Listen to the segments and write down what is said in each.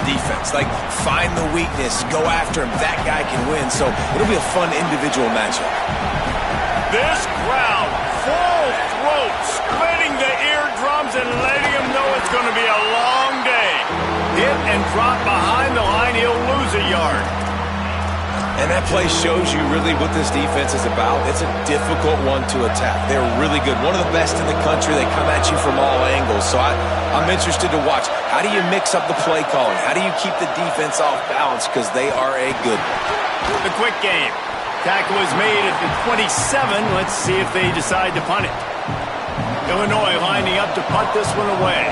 defense. Like, find the weakness, go after him. That guy can win. So it'll be a fun individual matchup. This crowd, full throat, splitting the eardrums and letting him know it's going to be a long day. Hit and drop behind the line, he'll lose a yard. And that play shows you really what this defense is about. It's a difficult one to attack. They're really good. One of the best in the country. They come at you from all angles. So I'm interested to watch. How do you mix up the play calling? How do you keep the defense off balance? Because they are a good one. The quick game. Tackle is made at the 27. Let's see if they decide to punt it. Illinois lining up to punt this one away.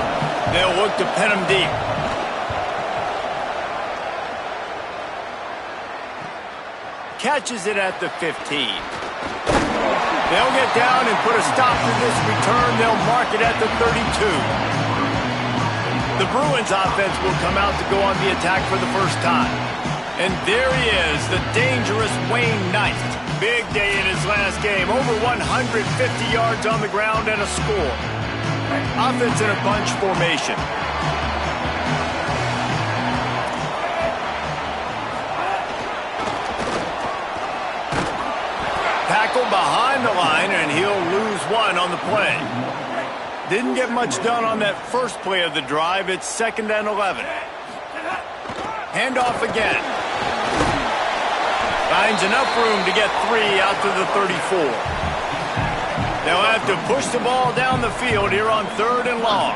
They'll look to pin him deep. Catches it at the 15. They'll get down and put a stop to this return. They'll mark it at the 32. The Bruins offense will come out to go on the attack for the first time. And there he is, the dangerous Wayne Knight. Big day in his last game. Over 150 yards on the ground and a score. Offense in a bunch formation. Behind the line, and he'll lose one on the play. Didn't get much done on that first play of the drive. It's 2nd and 11. Handoff again. Finds enough room to get 3 out to the 34. They'll have to push the ball down the field here on 3rd and long.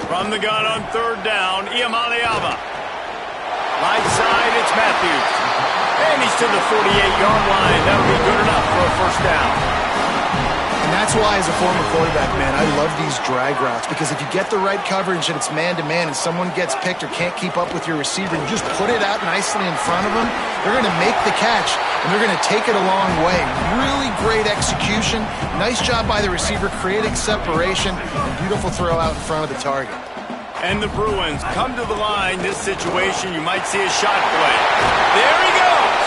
From the gun on 3rd down, Iamaleava. Right side, it's Matthews. And he's to the 48-yard line. That'll be good enough for a first down. And that's why, as a former quarterback, man, I love these drag routes. Because if you get the right coverage and it's man-to-man and someone gets picked or can't keep up with your receiver, you just put it out nicely in front of them, they're going to make the catch, and they're going to take it a long way. Really great execution. Nice job by the receiver creating separation. And beautiful throw out in front of the target. And the Bruins come to the line. This situation, you might see a shot play. There he goes.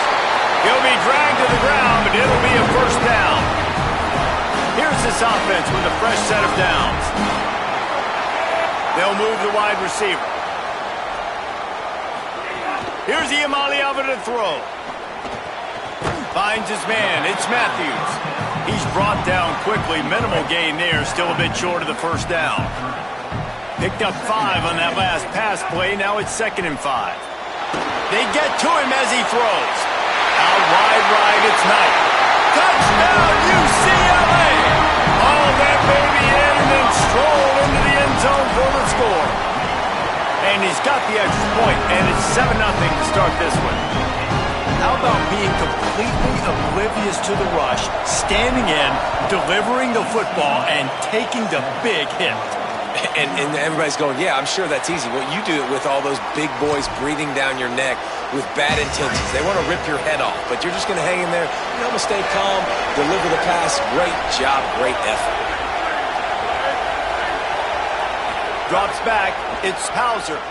He'll be dragged to the ground, but it'll be a first down. Here's this offense with a fresh set of downs. They'll move the wide receiver. Here's Iamaleava to throw. Finds his man. It's Matthews. He's brought down quickly. Minimal gain there. Still a bit short of the first down. Picked up 5 on that last pass play. Now it's 2nd and 5. They get to him as he throws. Out wide right, it's Knight. Touchdown, UCLA! All that baby in and then stroll into the end zone for the score. And he's got the extra point, and it's 7-0 to start this one. How about being completely oblivious to the rush, standing in, delivering the football, and taking the big hit? And everybody's going, yeah, I'm sure that's easy. Well, you do it with all those big boys breathing down your neck with bad intentions. They want to rip your head off, but you're just going to hang in there. You know, stay calm, deliver the pass. Great job, great effort. Drops back. It's Hauser.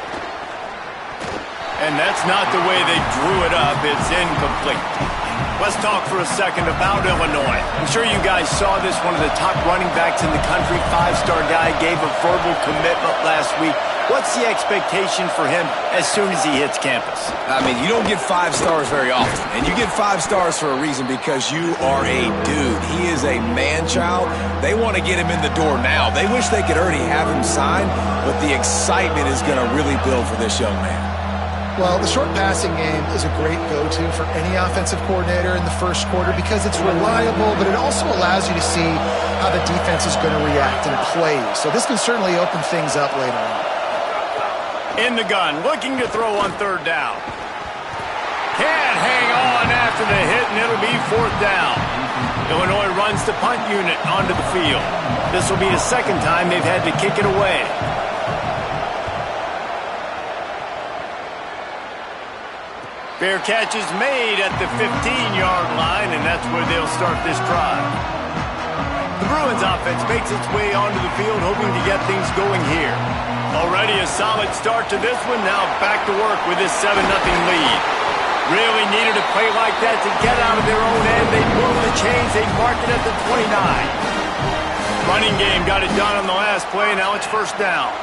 And that's not the way they drew it up. It's incomplete. Let's talk for a second about Illinois. I'm sure you guys saw this. One of the top running backs in the country, 5-star guy, gave a verbal commitment last week. What's the expectation for him as soon as he hits campus? I mean, you don't get 5 stars very often. And you get 5 stars for a reason, because you are a dude. He is a man-child. They want to get him in the door now. They wish they could already have him signed, but the excitement is going to really build for this young man. Well, the short passing game is a great go-to for any offensive coordinator in the first quarter because it's reliable, but it also allows you to see how the defense is going to react and play. So this can certainly open things up later on. In the gun, looking to throw on 3rd down. Can't hang on after the hit, and it'll be 4th down. Illinois runs the punt unit onto the field. This will be the 2nd time they've had to kick it away. Fair catch is made at the 15-yard line, and that's where they'll start this drive. The Bruins offense makes its way onto the field, hoping to get things going here. Already a solid start to this one. Now back to work with this 7-0 lead. Really needed a play like that to get out of their own end. They move the chains. They mark it at the 29. Running game got it done on the last play. Now it's 1st down.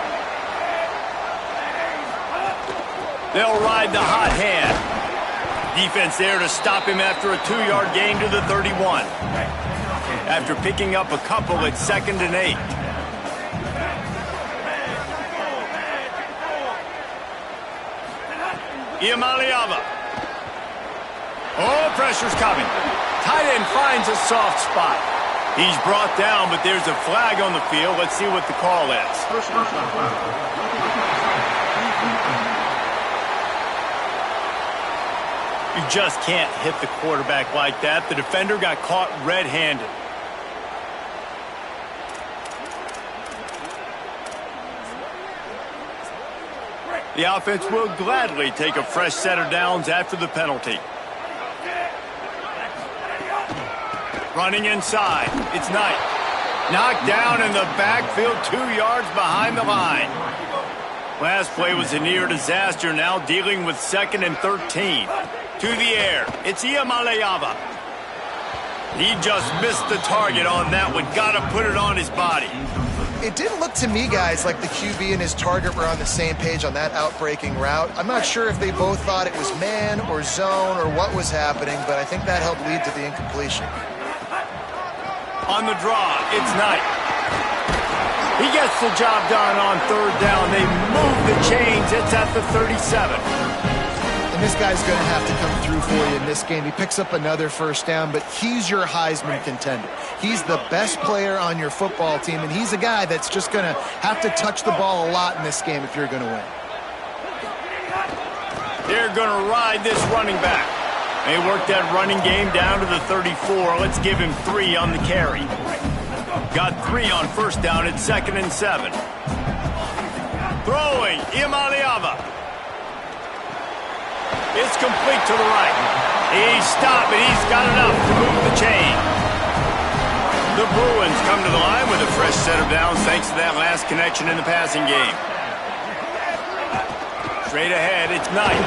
They'll ride the hot hand. Defense there to stop him after a 2-yard gain to the 31. After picking up a couple at 2nd and 8. Iamaleava. Oh, pressure's coming. Tight end finds a soft spot. He's brought down, but there's a flag on the field. Let's see what the call is. You just can't hit the quarterback like that. The defender got caught red-handed. The offense will gladly take a fresh set of downs after the penalty. Running inside. It's Knight. Knocked down in the backfield 2 yards behind the line. Last play was a near disaster, now dealing with 2nd and 13. To the air. It's Iamaleava. He just missed the target on that one. Got to put it on his body. It didn't look to me, guys, like the QB and his target were on the same page on that outbreaking route. I'm not sure if they both thought it was man or zone or what was happening, but I think that helped lead to the incompletion. On the draw, it's Knight. He gets the job done on 3rd down. They move the chains. It's at the 37. And this guy's going to have to come through for you in this game. He picks up another 1st down, but he's your Heisman contender. He's the best player on your football team, and he's a guy that's just going to have to touch the ball a lot in this game if you're going to win. They're going to ride this running back. They worked that running game down to the 34. Let's give him 3 on the carry. Got 3 on 1st down at 2nd and 7. Throwing, Iamaleava. It's complete to the right. He's stopped, and he's got enough to move the chain. The Bruins come to the line with a fresh set of downs thanks to that last connection in the passing game. Straight ahead, it's Knight.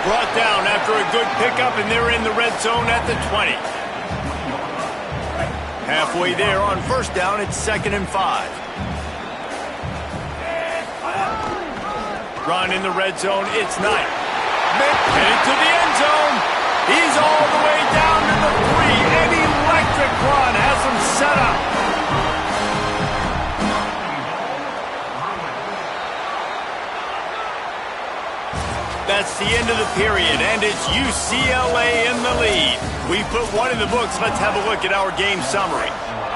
Brought down after a good pickup, and they're in the red zone at the 20. Halfway there on 1st down, it's 2nd and 5. Run in the red zone, it's Knight. Headed to the end zone. He's all the way down to the 3. An electric run has him set up. That's the end of the period, and it's UCLA in the lead. We put one in the books. Let's have a look at our game summary.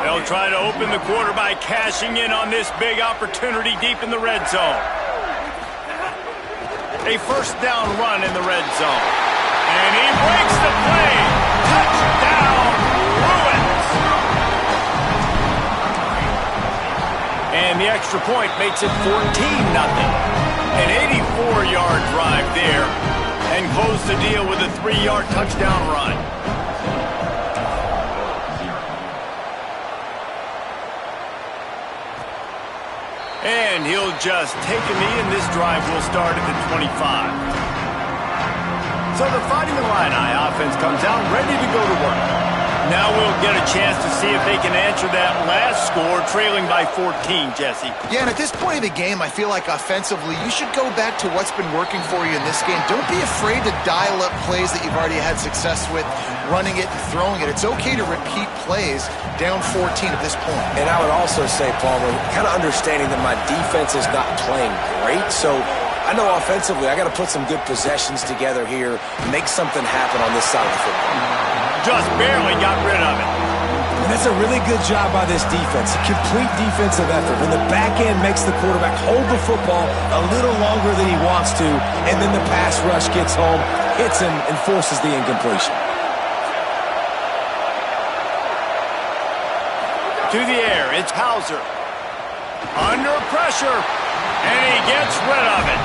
They'll try to open the quarter by cashing in on this big opportunity deep in the red zone. A 1st down run in the red zone. And he breaks the play. Touchdown, Bruins. And the extra point makes it 14-0. An 84-yard drive there. And close the deal with a 3-yard touchdown run. And he'll just take a knee, and this drive will start at the 25. So the Fighting Illini offense comes out ready to go to work. Now we'll get a chance to see if they can answer that last score, trailing by 14, Jesse. Yeah, and at this point of the game, I feel like offensively, you should go back to what's been working for you in this game. Don't be afraid to dial up plays that you've already had success with, running it and throwing it. It's okay to repeat plays down 14 at this point. And I would also say, Palmer, kind of understanding that my defense is not playing great, so I know offensively I got to put some good possessions together here, make something happen on this side of the football. Just barely got rid of it. And that's a really good job by this defense. Complete defensive effort. When the back end makes the quarterback hold the football a little longer than he wants to, and then the pass rush gets home, hits him, and forces the incompletion. To the air, it's Hauser. Under pressure, and he gets rid of it.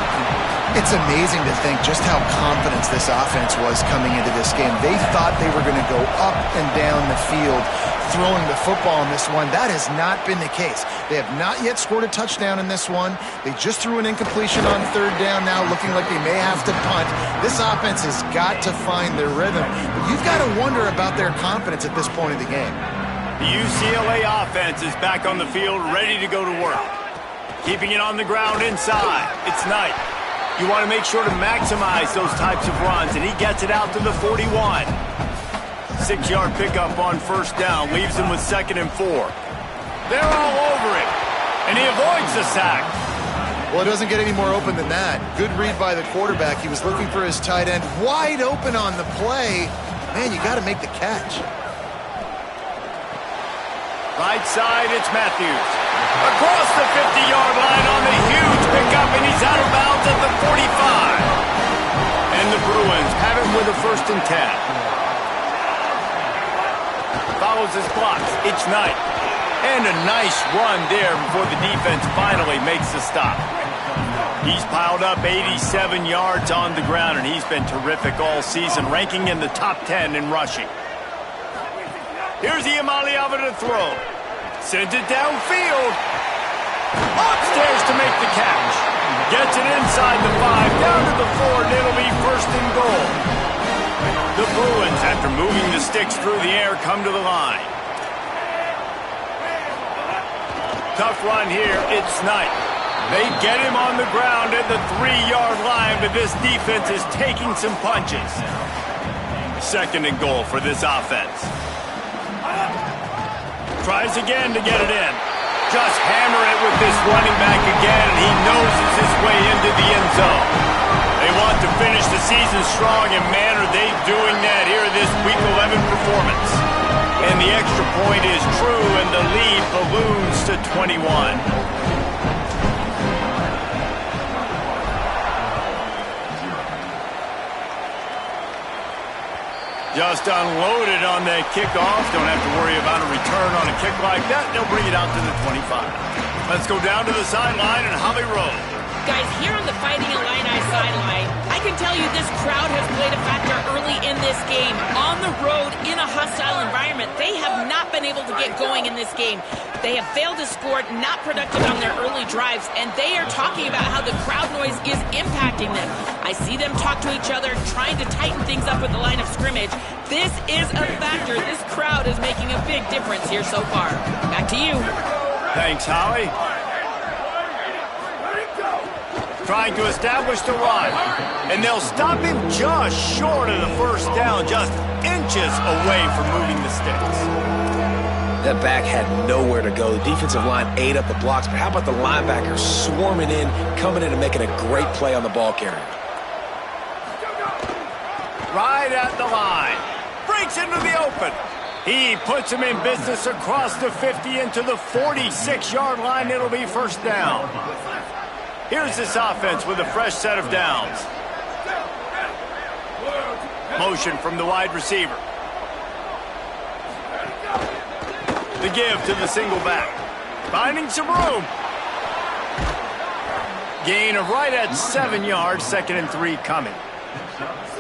It's amazing to think just how confident this offense was coming into this game. They thought they were going to go up and down the field throwing the football in this one. That has not been the case. They have not yet scored a touchdown in this one. They just threw an incompletion on 3rd down now, looking like they may have to punt. This offense has got to find their rhythm. But you've got to wonder about their confidence at this point of the game. The UCLA offense is back on the field, ready to go to work. Keeping it on the ground inside. It's Knight. You want to make sure to maximize those types of runs, and he gets it out to the 41. 6-yard pickup on first down, leaves him with 2nd and 4. They're all over him, and he avoids the sack. Well, it doesn't get any more open than that. Good read by the quarterback. He was looking for his tight end wide open on the play. Man, you got to make the catch. Right side, it's Matthews. Across the 50-yard line on the huge pickup, and he's out of bounds at the 45. And the Bruins have it with a 1st and 10. Follows his blocks. It's Knight. And a nice run there before the defense finally makes the stop. He's piled up 87 yards on the ground, and he's been terrific all season, ranking in the top 10 in rushing. Here's Iamaleava to throw. Sends it downfield. Upstairs to make the catch. Gets it inside the 5, down to the 4, and it'll be 1st and goal. The Bruins, after moving the sticks through the air, come to the line. Tough run here, it's Knight. They get him on the ground at the 3-yard line, but this defense is taking some punches. 2nd and goal for this offense. Tries again to get it in. Just hammer it with this running back again, and he noses his way into the end zone. They want to finish the season strong, and man, are they doing that here in this Week 11 performance. And the extra point is true, and the lead balloons to 21. Just unloaded on that kickoff. Don't have to worry about a return on a kick like that. They'll bring it out to the 25. Let's go down to the sideline and Holly Rowe. Guys, here on the Fighting Illini sideline, I can tell you this crowd has played a factor early in this game. On the road, in a hostile environment, they have not been able to get going in this game. They have failed to score, not productive on their early drives, and they are talking about how the crowd noise is impacting them. I see them talk to each other, trying to tighten things up with the line of scrimmage. This is a factor. This crowd is making a big difference here so far. Back to you. Thanks, Holly. Trying to establish the run. And they'll stop him just short of the 1st down, just inches away from moving the sticks. That back had nowhere to go. The defensive line ate up the blocks, but how about the linebackers swarming in, coming in and making a great play on the ball carrier? Right at the line. Breaks into the open. He puts him in business across the 50 into the 46-yard line. It'll be 1st down. Here's this offense with a fresh set of downs. Motion from the wide receiver. The give to the single back. Finding some room. Gain of right at 7 yards, 2nd and 3 coming.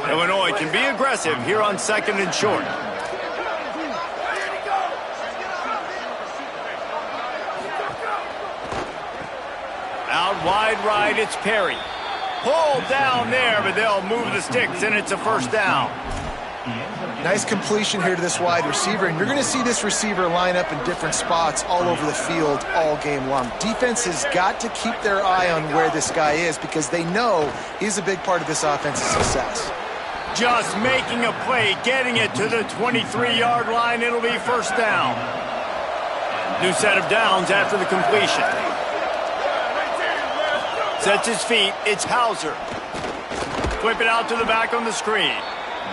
Illinois can be aggressive here on 2nd and short. Out wide right, it's Perry. Pulled down there, but they'll move the sticks, and it's a 1st down. Nice completion here to this wide receiver, and you're going to see this receiver line up in different spots all over the field all game long. Defense has got to keep their eye on where this guy is because they know he's a big part of this offense's success. Just making a play, getting it to the 23-yard line. It'll be 1st down. New set of downs after the completion. Sets his feet. It's Hauser. Flip it out to the back on the screen.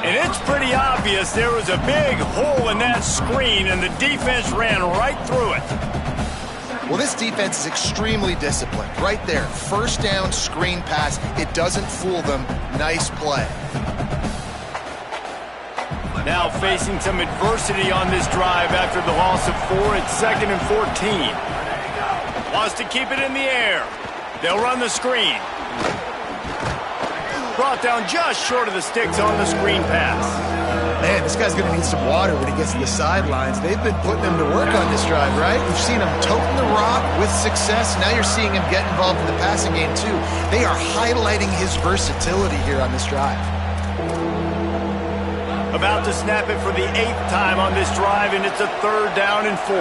And it's pretty obvious there was a big hole in that screen, and the defense ran right through it. Well, this defense is extremely disciplined. Right there, 1st down, screen pass. It doesn't fool them. Nice play. Now facing some adversity on this drive after the loss of 4 at 2nd and 14. Wants to keep it in the air. They'll run the screen. Brought down just short of the sticks on the screen pass. Man, this guy's going to need some water when he gets to the sidelines. They've been putting him to work on this drive, right? You've seen him toting the rock with success. Now you're seeing him get involved in the passing game, too. They are highlighting his versatility here on this drive. About to snap it for the 8th time on this drive, and it's a 3rd down and 4.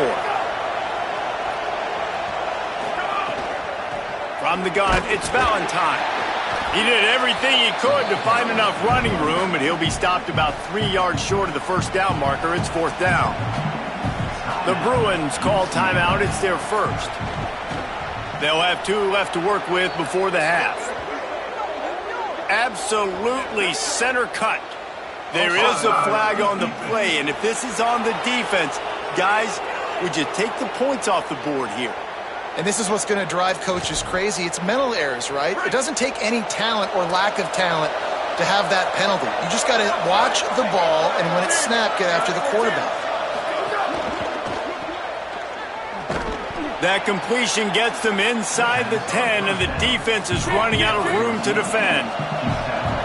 From the gun, it's Valentine. He did everything he could to find enough running room, but he'll be stopped about 3 yards short of the first down marker. It's 4th down. The Bruins call timeout. It's their first. They'll have 2 left to work with before the half. Absolutely center cut. There is a flag on the play, and if this is on the defense, guys, would you take the points off the board here? And this is what's going to drive coaches crazy. It's mental errors, right? It doesn't take any talent or lack of talent to have that penalty. You just got to watch the ball, and when it's snapped, get after the quarterback. That completion gets them inside the 10, and the defense is running out of room to defend.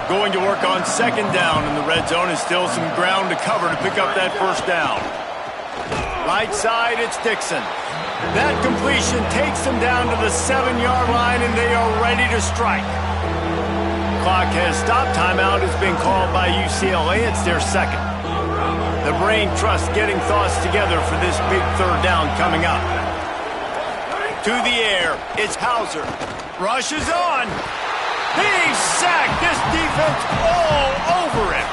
Going to work on 2nd down in the red zone, and still some ground to cover to pick up that first down. Right side, it's Dixon. That completion takes them down to the 7-yard line, and they are ready to strike. Clock has stopped. Timeout has been called by UCLA. It's their second. The brain trust getting thoughts together for this big 3rd down coming up. To the air, it's Hauser. Rushes on. He's sacked. This defense all over him.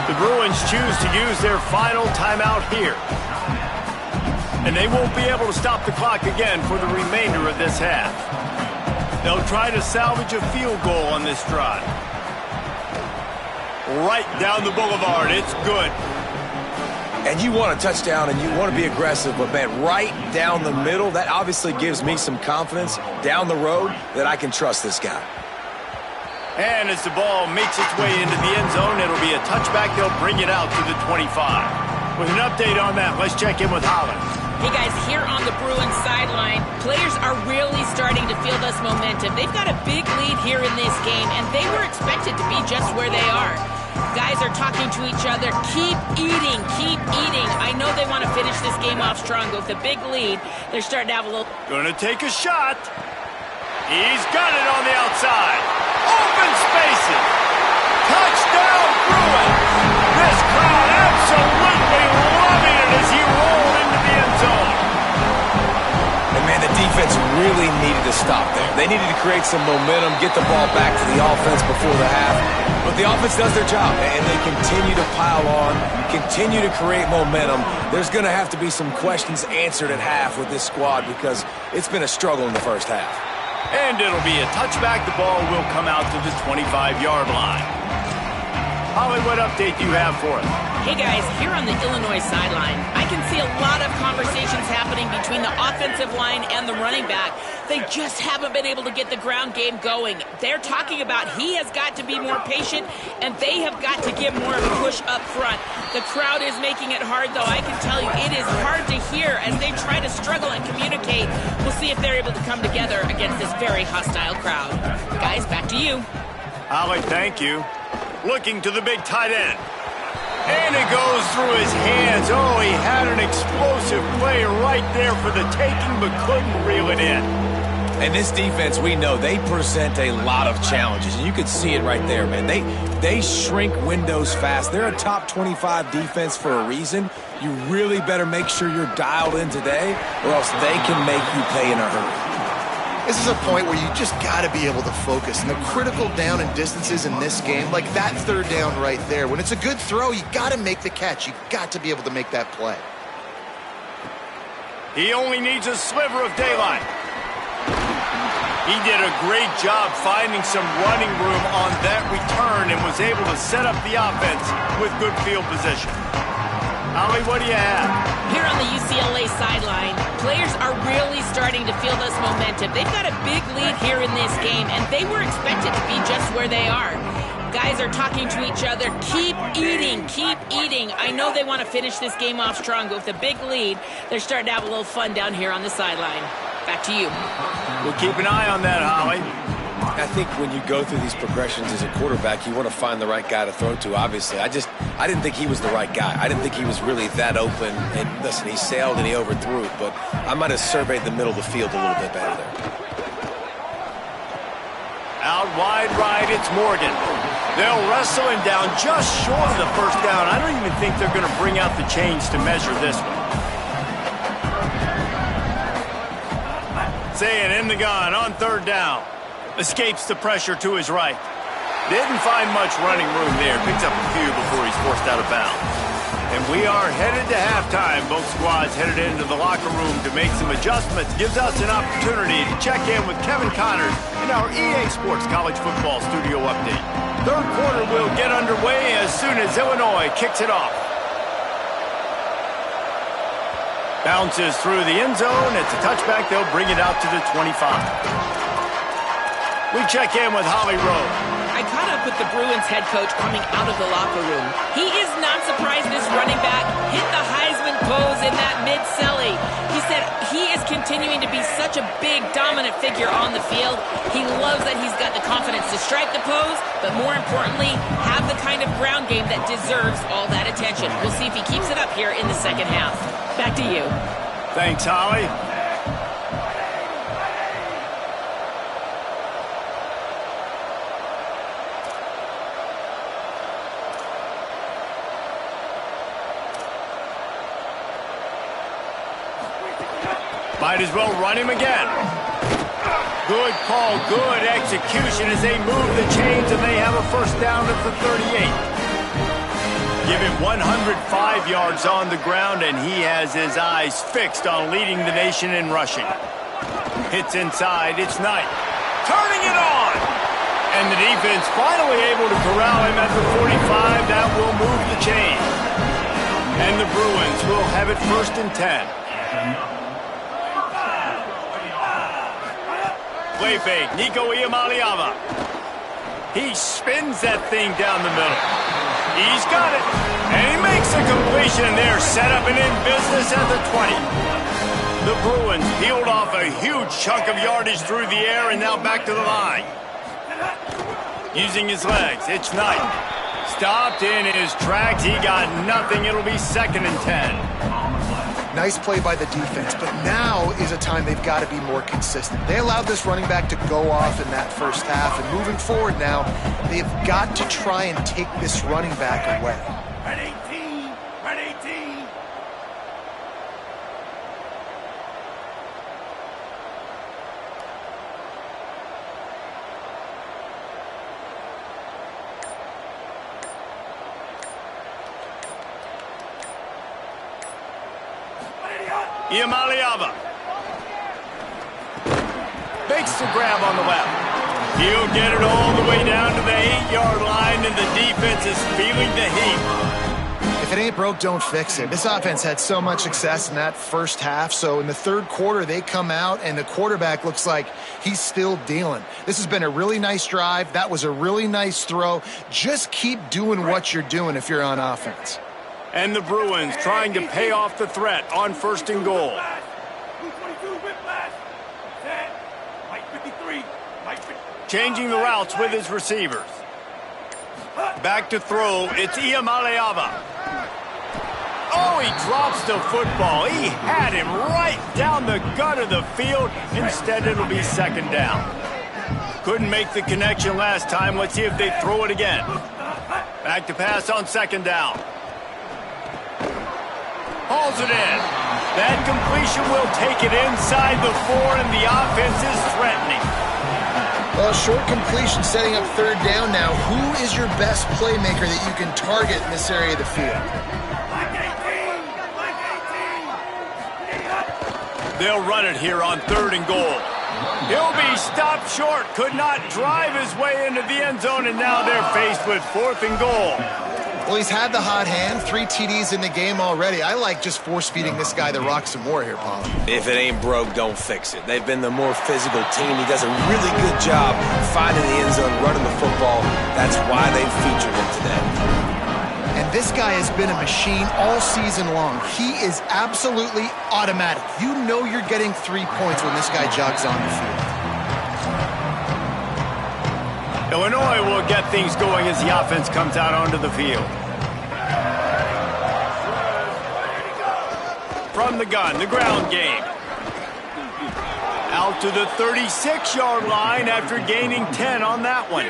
The Bruins choose to use their final timeout here. And they won't be able to stop the clock again for the remainder of this half. They'll try to salvage a field goal on this drive. Right down the boulevard. It's good. And you want a touchdown and you want to be aggressive, but, man, right down the middle, that obviously gives me some confidence down the road that I can trust this guy. And as the ball makes its way into the end zone, it'll be a touchback. They'll bring it out to the 25. With an update on that, let's check in with Holland. Hey, guys, here on the Bruins sideline, players are really starting to feel this momentum. They've got a big lead here in this game, and they were expected to be just where they are. Guys are talking to each other. Keep eating, keep eating. I know they want to finish this game off strong, but with a big lead, they're starting to have a little... Gonna take a shot. He's got it on the outside. Open spaces. Touchdown, Bruins. This crowd absolutely loving it as he rolled into the end zone. And, man, the defense really needed to stop there. They needed to create some momentum, get the ball back to the offense before the half. But the offense does their job, and they continue to pile on, continue to create momentum. There's going to have to be some questions answered at half with this squad because it's been a struggle in the first half. And it'll be a touchback. The ball will come out to the 25-yard line. Holly, what update do you have for us? Hey, guys, here on the Illinois sideline, I can see a lot of conversations happening between the offensive line and the running back. They just haven't been able to get the ground game going. They're talking about he has got to be more patient, and they have got to give more of a push up front. The crowd is making it hard, though. I can tell you it is hard to hear as they try to struggle and communicate. We'll see if they're able to come together against this very hostile crowd. Guys, back to you. Holly, thank you. Looking to the big tight end. And it goes through his hands. Oh, he had an explosive play right there for the taking, but couldn't reel it in. And this defense, we know, they present a lot of challenges. And you could see it right there, man. They shrink windows fast. They're a top 25 defense for a reason. You really better make sure you're dialed in today, or else they can make you pay in a hurry. This is a point where you just got to be able to focus. And the critical down and distances in this game, like that 3rd down right there, when it's a good throw, you got to make the catch. You got to be able to make that play. He only needs a sliver of daylight. He did a great job finding some running room on that return and was able to set up the offense with good field position. Holly, what do you have? Here on the UCLA sideline, players are really starting to feel this momentum. They've got a big lead here in this game, and they were expected to be just where they are. Guys are talking to each other. Keep eating, keep eating. I know they want to finish this game off strong, but with a big lead, they're starting to have a little fun down here on the sideline. Back to you. We'll keep an eye on that, Holly. I think when you go through these progressions as a quarterback, you want to find the right guy to throw to, obviously. I didn't think he was the right guy. I didn't think he was really that open. And listen, he sailed and he overthrew it, but I might have surveyed the middle of the field a little bit better there. Out wide right, it's Morgan. They'll wrestle him down just short of the first down. I don't even think they're going to bring out the chains to measure this one. Saying in the gun on 3rd down. Escapes the pressure to his right. Didn't find much running room there. Picks up a few before he's forced out of bounds. And we are headed to halftime. Both squads headed into the locker room to make some adjustments. Gives us an opportunity to check in with Kevin Connors in our EA Sports College Football Studio update. Third quarter will get underway as soon as Illinois kicks it off. Bounces through the end zone. It's a touchback. They'll bring it out to the 25. We check in with Holly Rowe. I caught up with the Bruins head coach coming out of the locker room. He is not surprised this running back hit the Heisman pose in that mid-celly. He said he is continuing to be such a big, dominant figure on the field. He loves that he's got the confidence to strike the pose, but more importantly, have the kind of ground game that deserves all that attention. We'll see if he keeps it up here in the second half. Back to you. Thanks, Holly. Might as well run him again. Good call, good execution as they move the chains and they have a first down at the 38. Give him 105 yards on the ground and he has his eyes fixed on leading the nation in rushing. Hits inside, it's Knight. Turning it on! And the defense finally able to corral him at the 45. That will move the chain. And the Bruins will have it first and 10. Play fake, Nico Iamaleava. He spins that thing down the middle. He's got it. And he makes a completion there. Set up and in business at the 20. The Bruins peeled off a huge chunk of yardage through the air and now back to the line. Using his legs, it's Knight. Stopped in his tracks. He got nothing. It'll be second and 10. Nice play by the defense, but now is a time they've got to be more consistent. They allowed this running back to go off in that first half, and moving forward now, they've got to try and take this running back away. Red 18, red 18. Iamaleava makes the grab on the left. He'll get it all the way down to the 8-yard line, and the defense is feeling the heat. If it ain't broke, don't fix it. This offense had so much success in that first half, so in the third quarter, they come out, and the quarterback looks like he's still dealing. This has been a really nice drive. That was a really nice throw. Just keep doing what you're doing if you're on offense. And the Bruins trying to pay off the threat on first and goal. Changing the routes with his receivers. Back to throw, it's Iamaleava. Oh, he drops the football. He had him right down the gut of the field. Instead, it'll be second down. Couldn't make the connection last time. Let's see if they throw it again. Back to pass on second down. Hauls it in. That completion will take it inside the 4, and the offense is threatening. Well, short completion setting up third down now. Who is your best playmaker that you can target in this area of the field? They'll run it here on third and goal. He'll be stopped short. Could not drive his way into the end zone, and now they're faced with fourth and goal. Well, he's had the hot hand, 3 TDs in the game already. I like just force-feeding this guy the rock some more here, Paul. If it ain't broke, don't fix it. They've been the more physical team. He does a really good job finding the end zone, running the football. That's why they've featured him today. And this guy has been a machine all season long. He is absolutely automatic. You know you're getting 3 points when this guy jogs on the field. Illinois will get things going as the offense comes out onto the field. From the gun, the ground game. Out to the 36-yard line after gaining 10 on that one.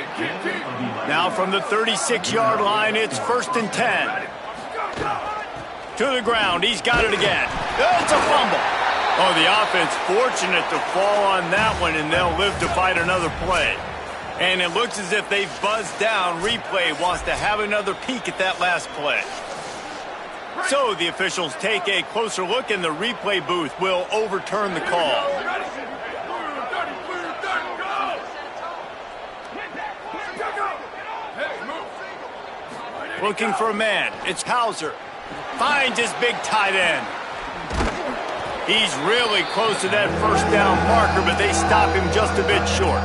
Now from the 36-yard line, it's first and 10. To the ground, he's got it again. It's a fumble. Oh, the offense fortunate to fall on that one, and they'll live to fight another play. And it looks as if they've buzzed down. Replay wants to have another peek at that last play. So the officials take a closer look, and the replay booth will overturn the call. Looking for a man. It's Hauser. Finds his big tight end. He's really close to that first down marker, but they stop him just a bit short.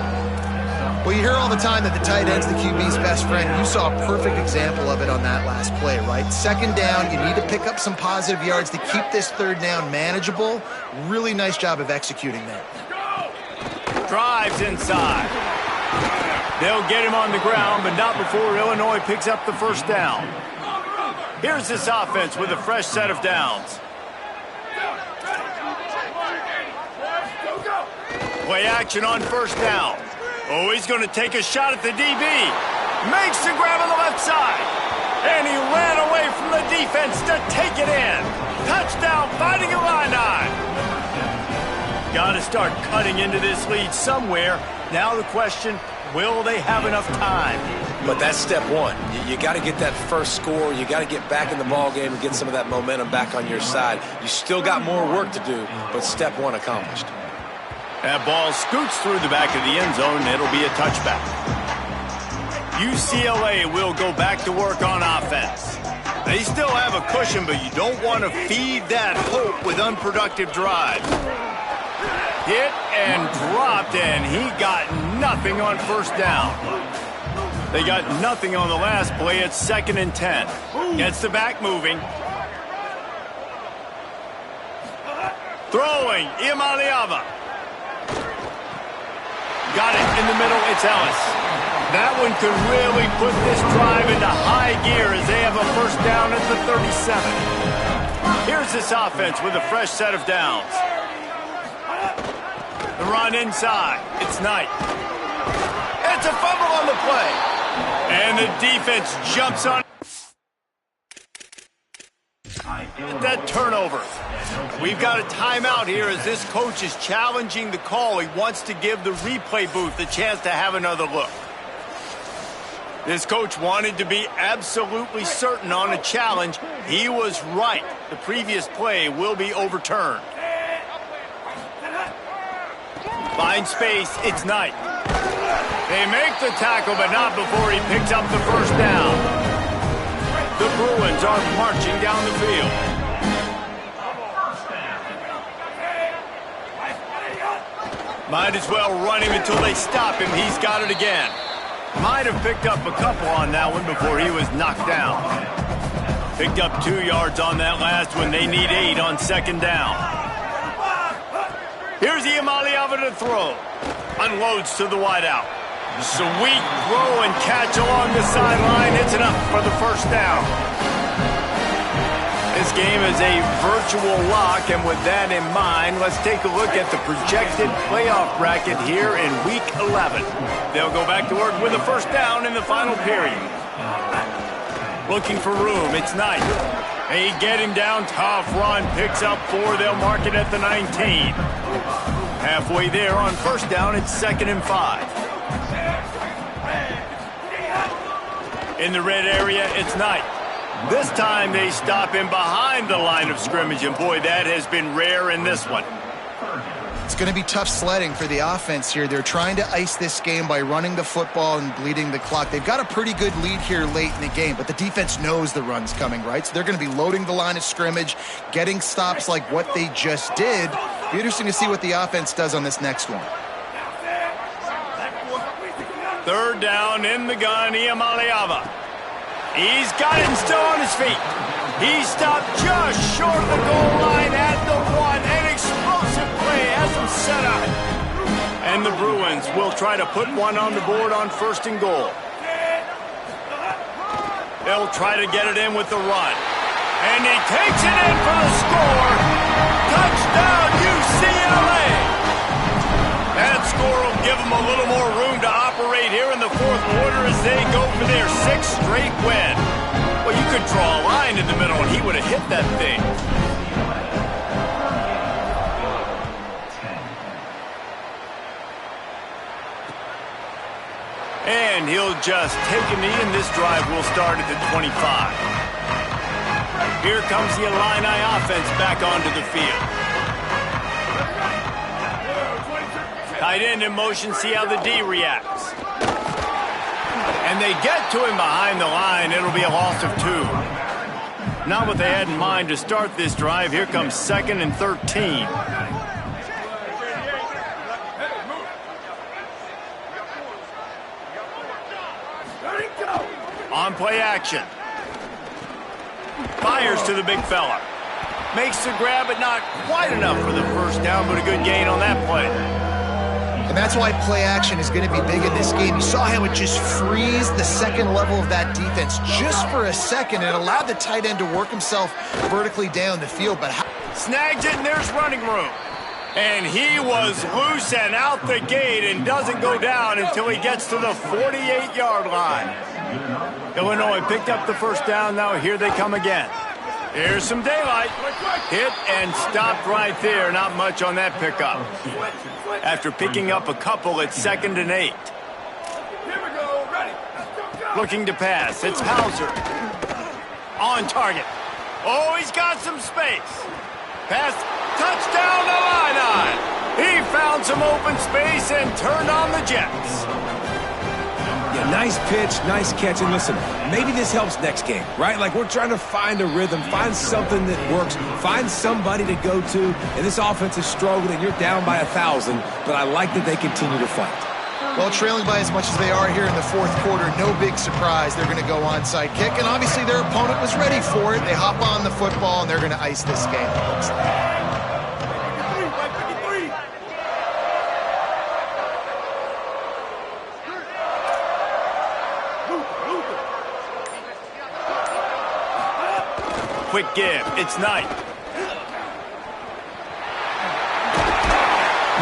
Well, you hear all the time that the tight end's the QB's best friend. You saw a perfect example of it on that last play, right? Second down, you need to pick up some positive yards to keep this third down manageable. Really nice job of executing that. Drives inside. They'll get him on the ground, but not before Illinois picks up the first down. Here's this offense with a fresh set of downs. Play action on first down. Oh, he's going to take a shot at the DB. Makes the grab on the left side. And he ran away from the defense to take it in. Touchdown, Fighting Illini. Got to start cutting into this lead somewhere. Now the question, will they have enough time? But that's step one. You got to get that first score. You got to get back in the ball game and get some of that momentum back on your side. You still got more work to do, but step one accomplished. That ball scoots through the back of the end zone, and it'll be a touchback. UCLA will go back to work on offense. They still have a cushion, but you don't want to feed that hope with unproductive drives. Hit and dropped, and he got nothing on first down. They got nothing on the last play. It's 2nd and 10. Gets the back moving. Throwing, Imaliava. Got it in the middle, it's Ellis. That one could really put this drive into high gear as they have a first down at the 37. Here's this offense with a fresh set of downs. The run inside, it's Knight. It's a fumble on the play. And the defense jumps on that turnover. We've got a timeout here as this coach is challenging the call. He wants to give the replay booth the chance to have another look. This coach wanted to be absolutely certain on a challenge. He was right. The previous play will be overturned. Finds space, it's Knight. They make the tackle, but not before he picks up the first down. The Bruins are marching down the field. Might as well run him until they stop him. He's got it again. Might have picked up a couple on that one before he was knocked down. Picked up 2 yards on that last one. They need 8 on 2nd down. Here's Imaliava to throw. Unloads to the wideout. Sweet throw and catch along the sideline. It's enough for the first down. This game is a virtual lock, and with that in mind, let's take a look at the projected playoff bracket here in Week 11. They'll go back to work with a first down in the final period. Looking for room, it's Knight. They get him down, tough run, picks up 4, they'll mark it at the 19. Halfway there on first down, it's 2nd and 5. In the red area, it's Knight. This time they stop him behind the line of scrimmage, and boy, that has been rare in this one. It's going to be tough sledding for the offense here. They're trying to ice this game by running the football and bleeding the clock. They've got a pretty good lead here late in the game, but the defense knows the run's coming, right? So they're going to be loading the line of scrimmage, getting stops like what they just did. Be interesting to see what the offense does on this next one. Third down in the gun, Imaliava. He's got it and still on his feet. He stopped just short of the goal line at the 1. An explosive play has him set up. And the Bruins will try to put one on the board on 1st and goal. They'll try to get it in with the run. And he takes it in for the score. Touchdown, UCLA. That score will give them a little more room to operate here in the 4th quarter as they go for their 6th straight win. Well, you could draw a line in the middle and he would have hit that thing. And he'll just take a knee, and this drive will start at the 25. Here comes the Illini offense back onto the field. Tight end in motion, see how the D reacts. And they get to him behind the line. It'll be a loss of 2. Not what they had in mind to start this drive. Here comes 2nd and 13. On play action. Fires to the big fella. Makes the grab, but not quite enough for the first down, but a good gain on that play. And that's why play action is going to be big in this game. You saw how it just frees the second level of that defense just for a second. It allowed the tight end to work himself vertically down the field. But snags it, and there's running room. And he was loose and out the gate and doesn't go down until he gets to the 48-yard line. Illinois picked up the first down. Now here they come again. Here's some daylight. Hit and stopped right there. Not much on that pickup. After picking up a couple, it's 2nd and 8. Looking to pass. It's Hauser. On target. Oh, he's got some space. Pass. Touchdown, Illini. He found some open space and turned on the Jets. Yeah, nice pitch, nice catch. And listen, maybe this helps next game, right? Like, we're trying to find a rhythm, find something that works, find somebody to go to. And this offense is struggling, and you're down by 1,000, but I like that they continue to fight. Well, trailing by as much as they are here in the fourth quarter, no big surprise. They're going to go onside kick, and obviously their opponent was ready for it. They hop on the football, and they're going to ice this game, it looks like. Quick give. It's Knight.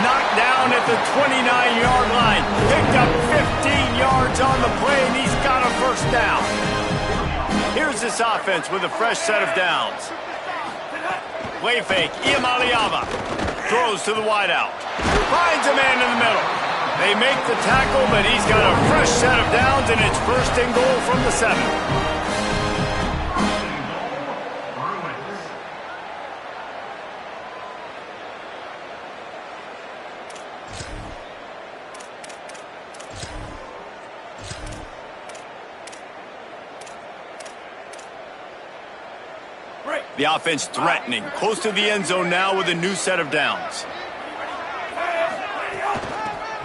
Knocked down at the 29-yard line. Picked up 15 yards on the play, and he's got a first down. Here's this offense with a fresh set of downs. Play fake. Iamaleava throws to the wideout. Finds a man in the middle. They make the tackle, but he's got a fresh set of downs, and it's 1st and goal from the 7. The offense threatening, close to the end zone now with a new set of downs.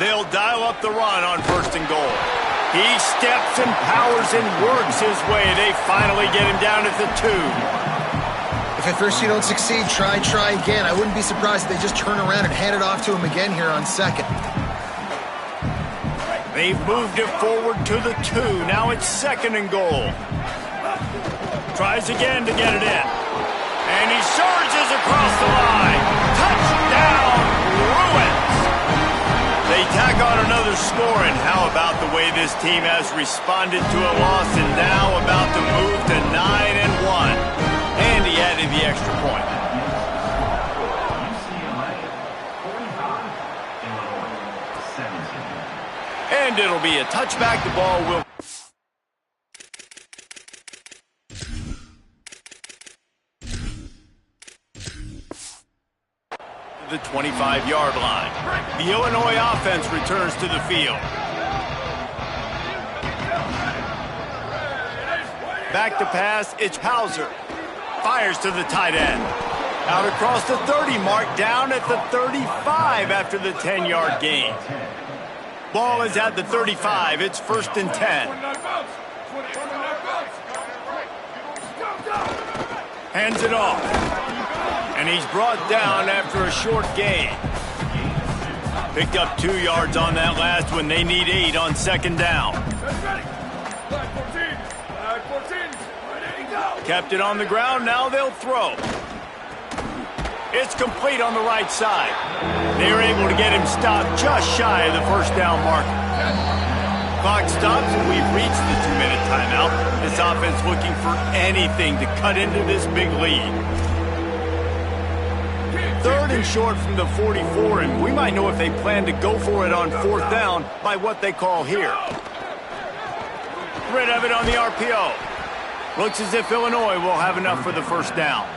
They'll dial up the run on 1st and goal. He steps and powers and works his way. They finally get him down at the 2. If at first you don't succeed, try again. I wouldn't be surprised if they just turn around and hand it off to him again here on 2nd. They've moved it forward to the 2. Now it's 2nd and goal. Tries again to get it in. And he surges across the line. Touchdown, Bruins. They tack on another score, and how about the way this team has responded to a loss and now about to move to 9-1. And he added the extra point. And it'll be a touchback. The ball will... the 25-yard line. The Illinois offense returns to the field. Back to pass, it's Hauser. Fires to the tight end. Out across the 30 mark, down at the 35 after the 10-yard gain. Ball is at the 35. It's 1st and 10. Hands it off. And he's brought down after a short gain. Picked up 2 yards on that last one. They need 8 on 2nd down. Kept it on the ground. Now they'll throw. It's complete on the right side. They were able to get him stopped just shy of the 1st down marker. Clock stops, and we've reached the 2-minute timeout. This offense looking for anything to cut into this big lead. 3rd and short from the 44, and we might know if they plan to go for it on 4th down by what they call here. rid of it on the RPO. Looks as if Illinois will have enough for the first down.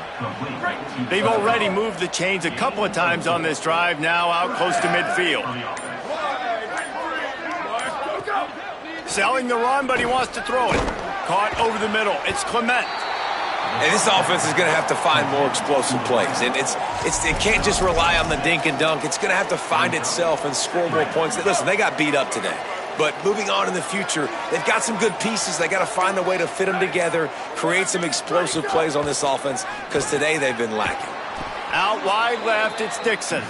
They've already moved the chains a couple of times on this drive, now out close to midfield. Selling the run, but he wants to throw it. Caught over the middle. It's Clement. And this offense is going to have to find more explosive plays. And it can't just rely on the dink and dunk. It's going to have to find itself and score more points. Listen, they got beat up today. But moving on in the future, they've got some good pieces. They got to find a way to fit them together, create some explosive plays on this offense, because today they've been lacking. Out wide left, it's Dixon.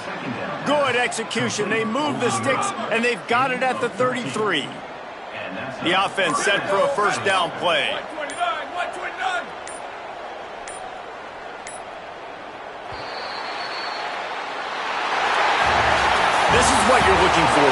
Good execution. They move the sticks, and they've got it at the 33. The offense set for a first down play. This is what you're looking for.